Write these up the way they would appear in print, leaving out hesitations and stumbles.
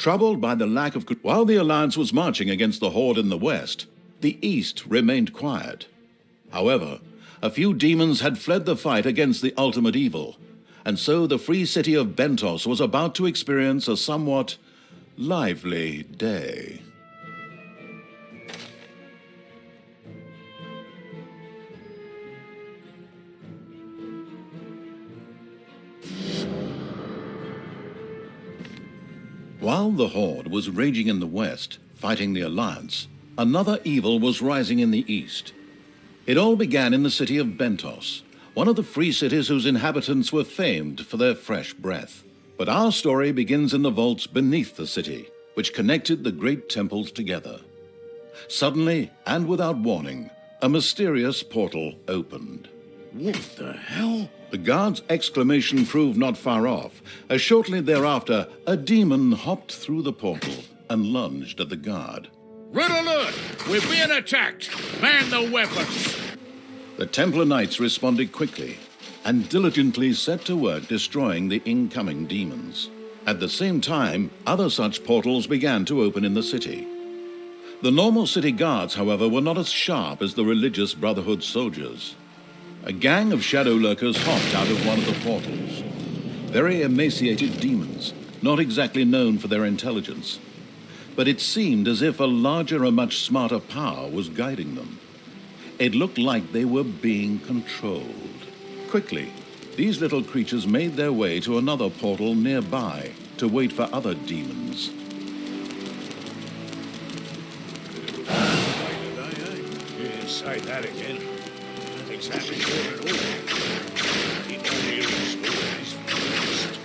Troubled by the lack of... While the Alliance was marching against the horde in the west, the east remained quiet. However, a few demons had fled the fight against the ultimate evil, and so the free city of Bentos was about to experience a somewhat lively day. While the horde was raging in the west, fighting the Alliance, another evil was rising in the east. It all began in the city of Bentos, one of the free cities whose inhabitants were famed for their fresh breath. But our story begins in the vaults beneath the city, which connected the great temples together. Suddenly, and without warning, a mysterious portal opened. What the hell? The guard's exclamation proved not far off, as shortly thereafter, a demon hopped through the portal and lunged at the guard. Red alert! We're being attacked! Man the weapons! The Templar Knights responded quickly and diligently set to work destroying the incoming demons. At the same time, other such portals began to open in the city. The normal city guards, however, were not as sharp as the religious Brotherhood soldiers. A gang of shadow lurkers hopped out of one of the portals. Very emaciated demons, not exactly known for their intelligence. But it seemed as if a larger and much smarter power was guiding them. It looked like they were being controlled. Quickly, these little creatures made their way to another portal nearby to wait for other demons. Yeah, say that again. Nothing's happened here at all. Keep on hearing stories from the west.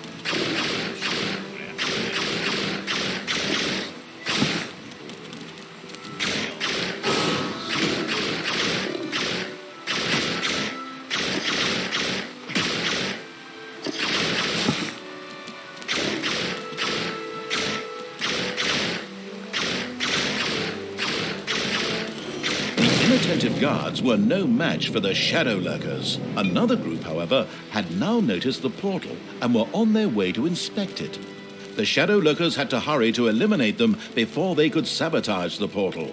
Inattentive guards were no match for the shadow lurkers. Another group, however, had now noticed the portal and were on their way to inspect it. The shadow lurkers had to hurry to eliminate them before they could sabotage the portal.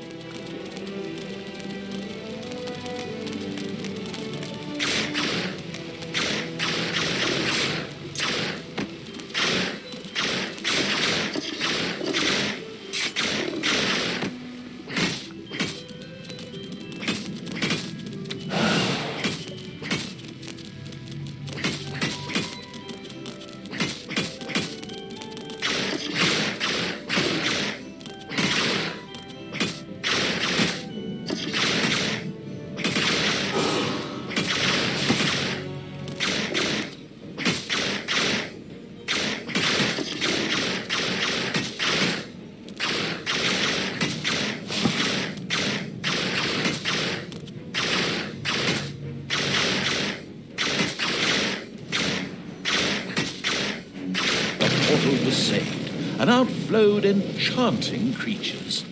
The portal was saved, and out flowed enchanting creatures.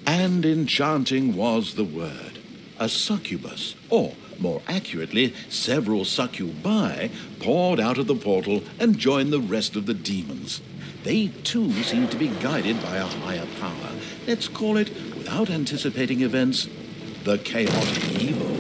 And enchanting was the word. A succubus, or more accurately, several succubi, poured out of the portal and joined the rest of the demons. They too seemed to be guided by a higher power. Let's call it, without anticipating events, the chaotic evil.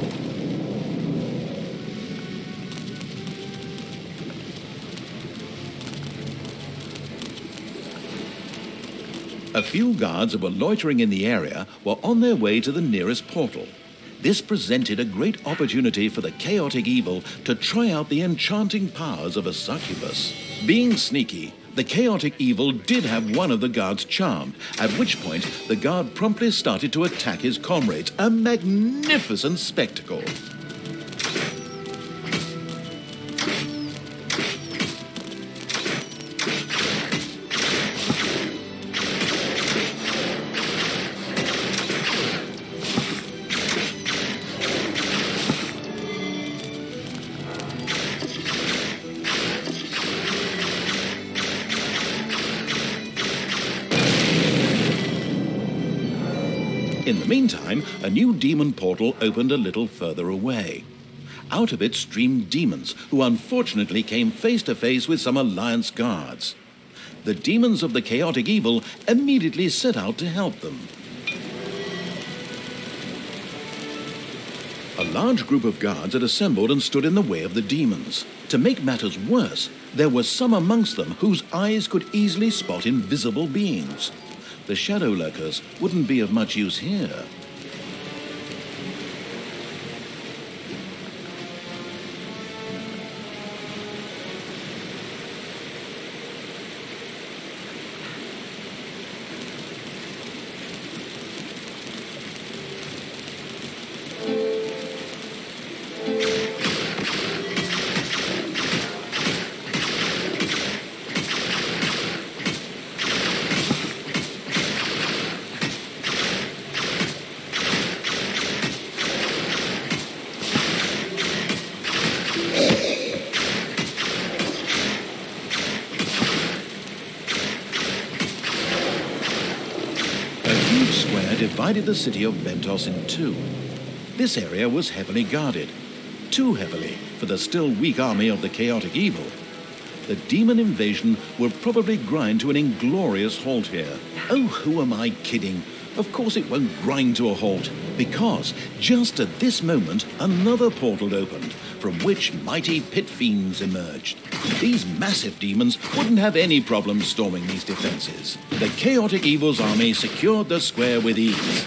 A few guards who were loitering in the area were on their way to the nearest portal. This presented a great opportunity for the chaotic evil to try out the enchanting powers of a succubus. Being sneaky, the chaotic evil did have one of the guards charmed, at which point the guard promptly started to attack his comrades, a magnificent spectacle. In the meantime, a new demon portal opened a little further away. out of it streamed demons, who unfortunately came face to face with some Alliance guards. The demons of the chaotic evil immediately set out to help them. A large group of guards had assembled and stood in the way of the demons. To make matters worse, there were some amongst them whose eyes could easily spot invisible beings. The shadow lurkers wouldn't be of much use here. Divided the city of Bentos in two. This area was heavily guarded, too heavily for the still weak army of the chaotic evil. The demon invasion will probably grind to an inglorious halt here. Oh, who am I kidding? Of course it won't grind to a halt, because just at this moment another portal opened, from which mighty pit fiends emerged. These massive demons wouldn't have any problem storming these defenses. The chaotic evil's army secured the square with ease.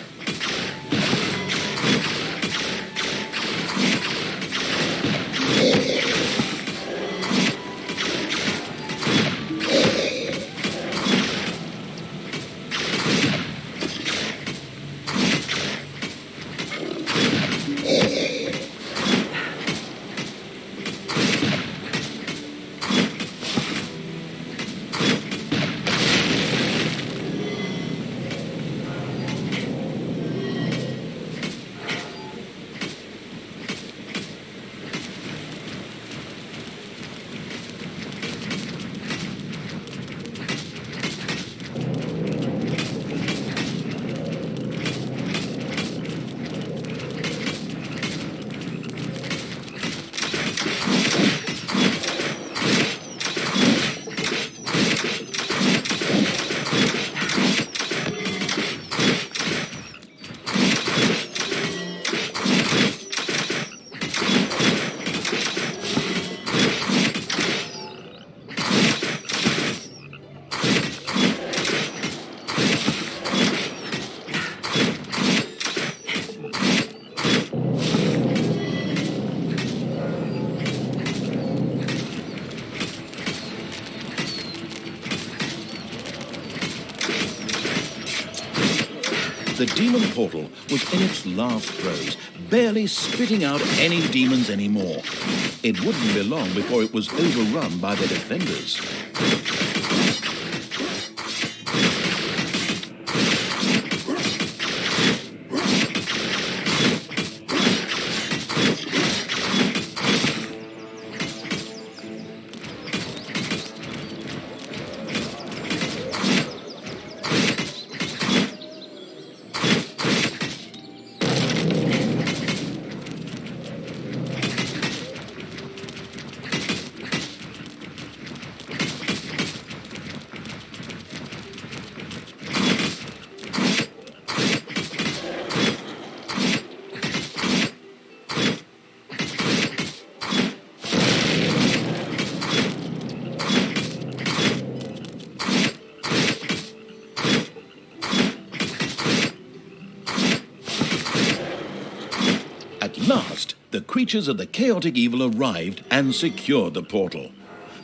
The demon portal was in its last throes, barely spitting out any demons anymore. It wouldn't be long before it was overrun by the defenders. At last, the creatures of the chaotic evil arrived and secured the portal.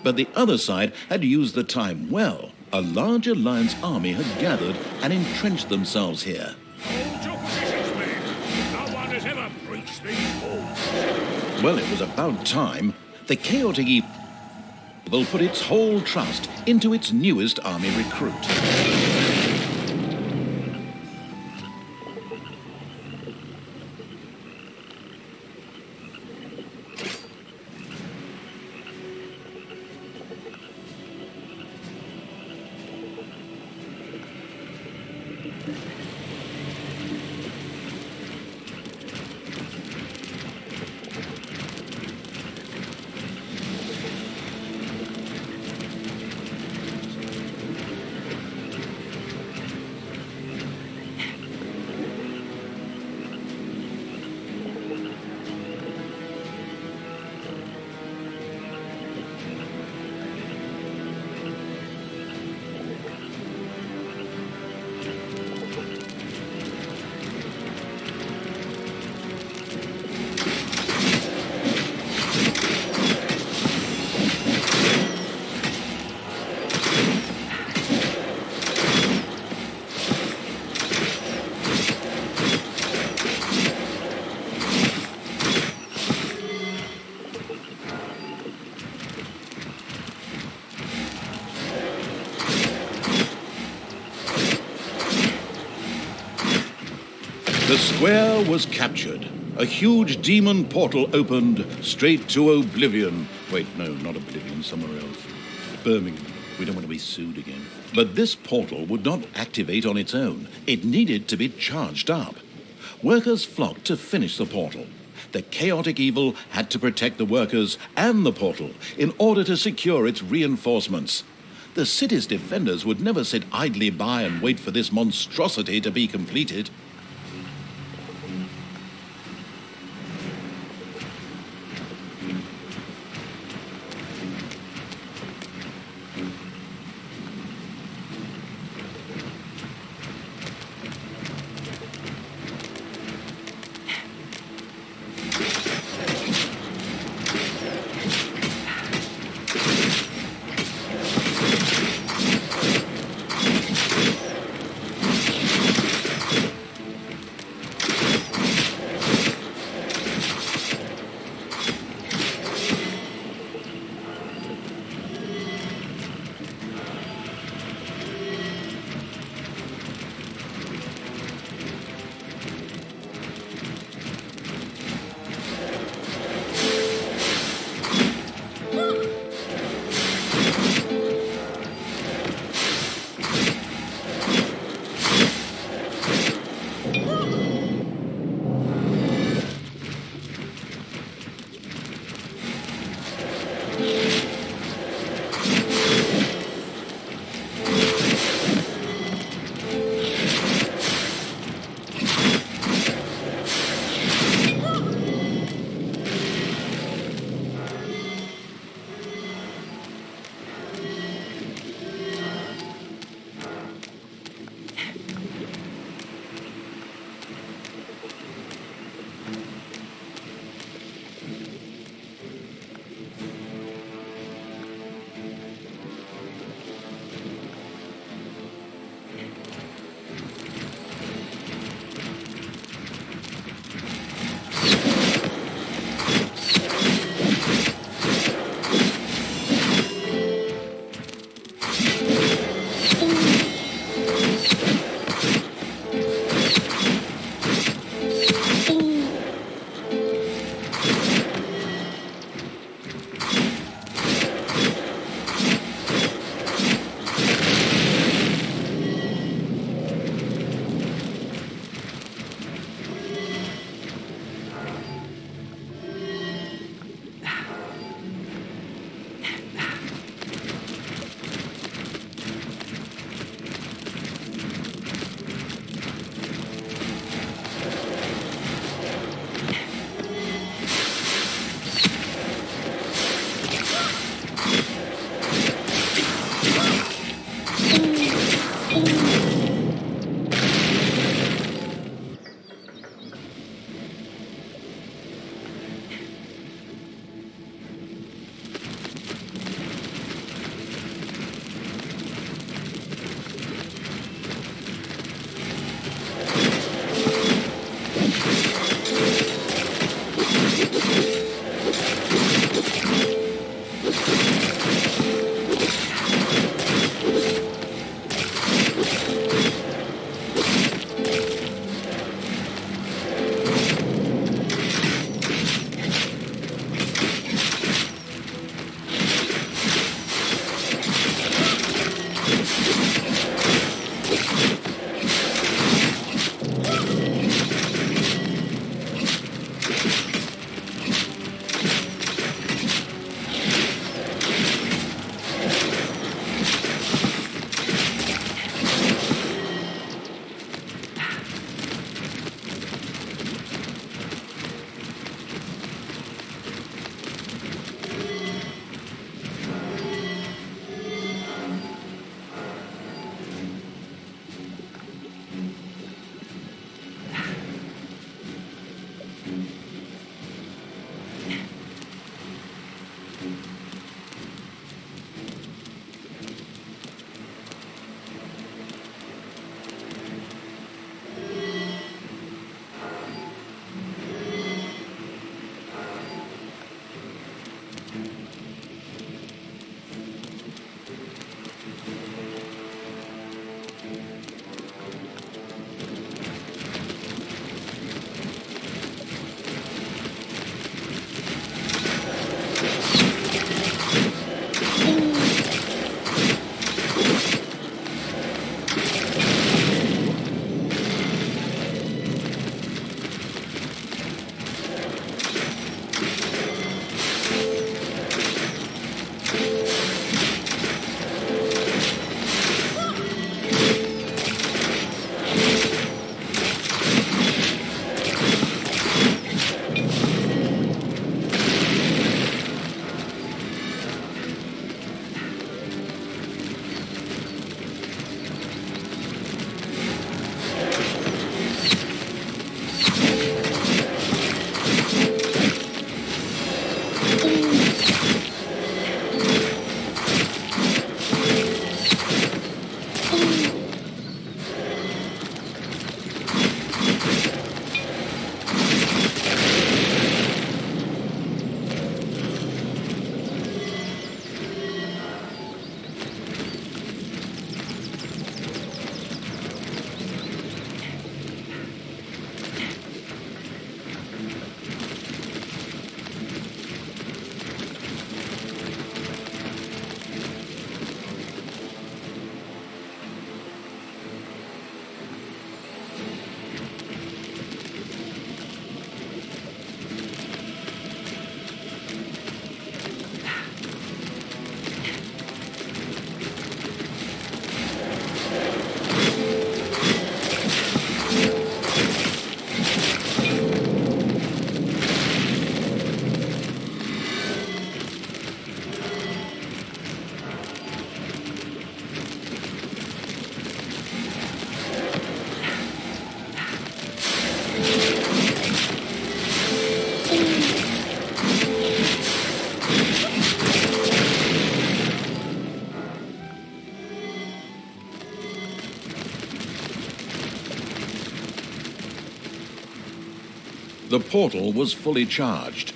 But the other side had used the time well. A large Alliance army had gathered and entrenched themselves here. Hold your positions, men. No one has ever breached these walls. Well, it was about time. The chaotic evil put its whole trust into its newest army recruit. The square was captured. A huge demon portal opened straight to Oblivion. Wait, no, not Oblivion, somewhere else. Birmingham. We don't want to be sued again. But this portal would not activate on its own. It needed to be charged up. Workers flocked to finish the portal. The chaotic evil had to protect the workers and the portal in order to secure its reinforcements. The city's defenders would never sit idly by and wait for this monstrosity to be completed. The portal was fully charged.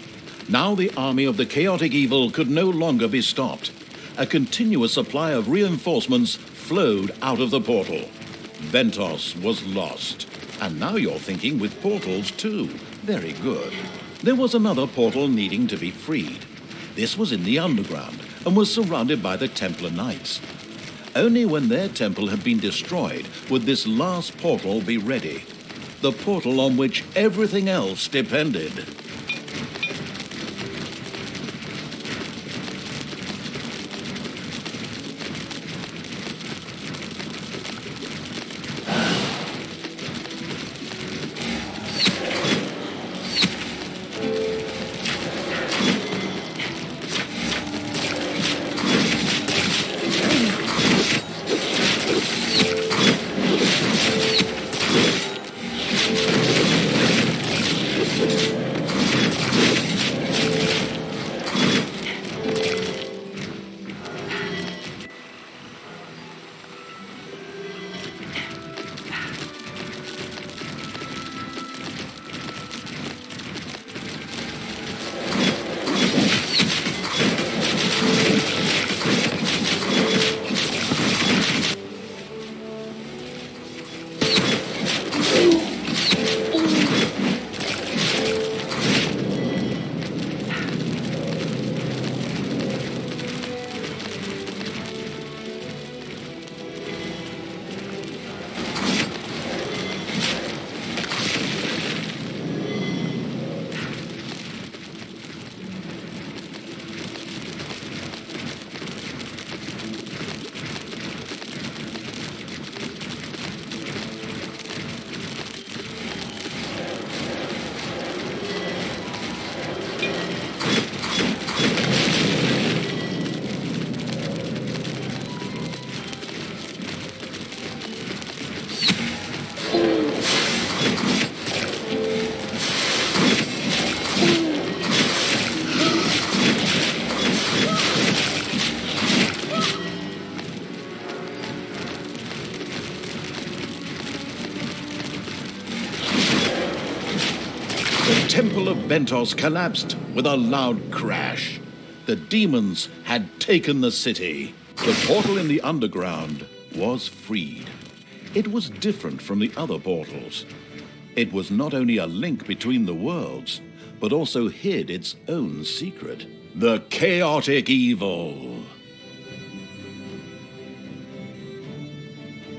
Now the army of the chaotic evil could no longer be stopped. A continuous supply of reinforcements flowed out of the portal. Bentos was lost. And now you're thinking with portals too. Very good. There was another portal needing to be freed. This was in the underground and was surrounded by the Templar Knights. Only when their temple had been destroyed would this last portal be ready. The portal on which everything else depended. The Temple of Bentos collapsed with a loud crash. The demons had taken the city. The portal in the underground was freed. It was different from the other portals. It was not only a link between the worlds, but also hid its own secret. The chaotic evil.